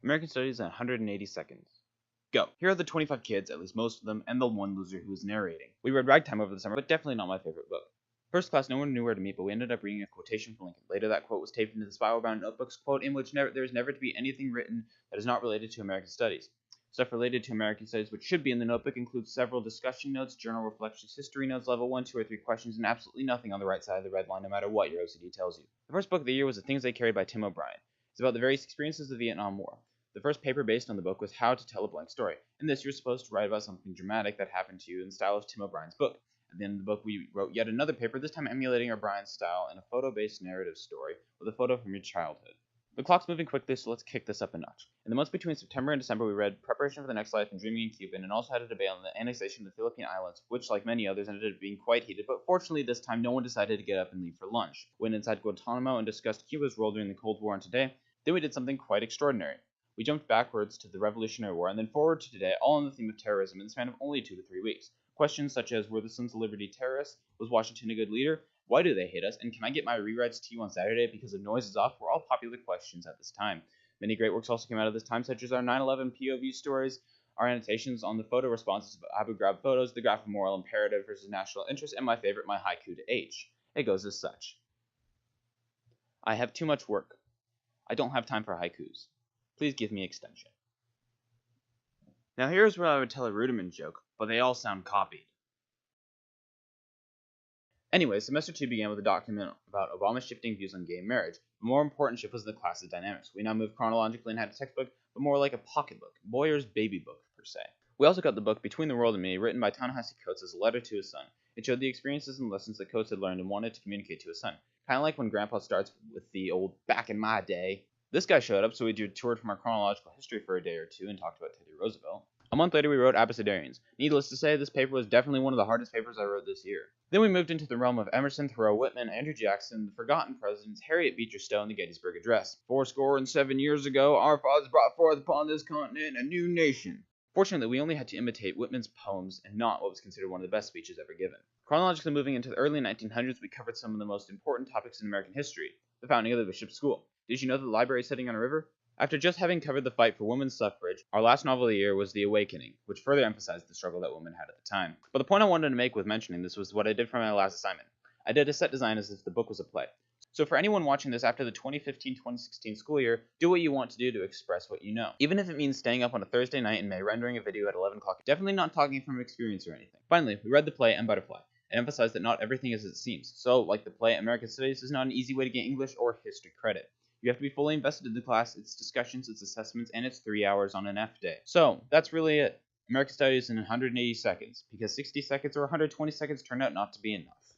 American Studies in 180 seconds. Go. Here are the 25 kids, at least most of them, and the one loser who is narrating. We read Ragtime over the summer, but definitely not my favorite book. First class, no one knew where to meet, but we ended up reading a quotation from Lincoln. Later, that quote was taped into the spiral-bound notebooks, quote in which there is never to be anything written that is not related to American Studies. Stuff related to American Studies, which should be in the notebook, includes several discussion notes, journal reflections, history notes, level 1, 2, or 3 questions, and absolutely nothing on the right side of the red line, no matter what your OCD tells you. The first book of the year was The Things They Carried by Tim O'Brien. It's about the various experiences of the Vietnam War. The first paper based on the book was How to Tell a Blank Story. In this, you're supposed to write about something dramatic that happened to you in the style of Tim O'Brien's book. At the end of the book, we wrote yet another paper, this time emulating O'Brien's style in a photo-based narrative story with a photo from your childhood. The clock's moving quickly, so let's kick this up a notch. In the months between September and December, we read Preparation for the Next Life and Dreaming in Cuban, and also had a debate on the annexation of the Philippine Islands, which, like many others, ended up being quite heated, but fortunately this time no one decided to get up and leave for lunch. We went inside Guantanamo and discussed Cuba's role during the Cold War and today. Then we did something quite extraordinary. We jumped backwards to the Revolutionary War and then forward to today, all on the theme of terrorism in the span of only 2 to 3 weeks. Questions such as, were the Sons of Liberty terrorists? Was Washington a good leader? Why do they hate us? And can I get my rewrites to you on Saturday because the noise is off? Were all popular questions at this time. Many great works also came out of this time, such as our 9/11 POV stories, our annotations on the photo responses of Abu Ghraib photos, the graph of moral imperative versus national interest, and my favorite, my haiku to H. It goes as such. I have too much work. I don't have time for haikus. Please give me extension. Now here's where I would tell a Rudiman joke, but they all sound copied. Anyway, semester 2 began with a document about Obama's shifting views on gay marriage. The more important shift was the class's dynamics. We now moved chronologically and had a textbook, but more like a pocketbook, Boyer's baby book, per se. We also got the book Between the World and Me, written by Ta-Nehisi Coates as a letter to his son. It showed the experiences and lessons that Coates had learned and wanted to communicate to his son. Kind of like when Grandpa starts with the old, back in my day. This guy showed up, so we toured from our chronological history for a day or two and talked about Teddy Roosevelt. A month later, we wrote Abecedarians. Needless to say, this paper was definitely one of the hardest papers I wrote this year. Then we moved into the realm of Emerson, Thoreau, Whitman, Andrew Jackson, the Forgotten Presidents, Harriet Beecher Stowe, and the Gettysburg Address. 7 years ago, our fathers brought forth upon this continent a new nation. Fortunately, we only had to imitate Whitman's poems and not what was considered one of the best speeches ever given. Chronologically moving into the early 1900s, we covered some of the most important topics in American history. The founding of the Bishop's School. Did you know that the library is sitting on a river? After just having covered the fight for women's suffrage, our last novel of the year was The Awakening, which further emphasized the struggle that women had at the time. But the point I wanted to make with mentioning this was what I did for my last assignment. I did a set design as if the book was a play. So for anyone watching this after the 2015-2016 school year, do what you want to do to express what you know. Even if it means staying up on a Thursday night in May rendering a video at 11 o'clock, definitely not talking from experience or anything. Finally, we read the play and Butterfly, and emphasized that not everything is as it seems. So, like the play, American Studies is not an easy way to get English or history credit. You have to be fully invested in the class, its discussions, its assessments, and its 3 hours on an F day. So, that's really it. American Studies in 180 seconds, because 60 seconds or 120 seconds turned out not to be enough.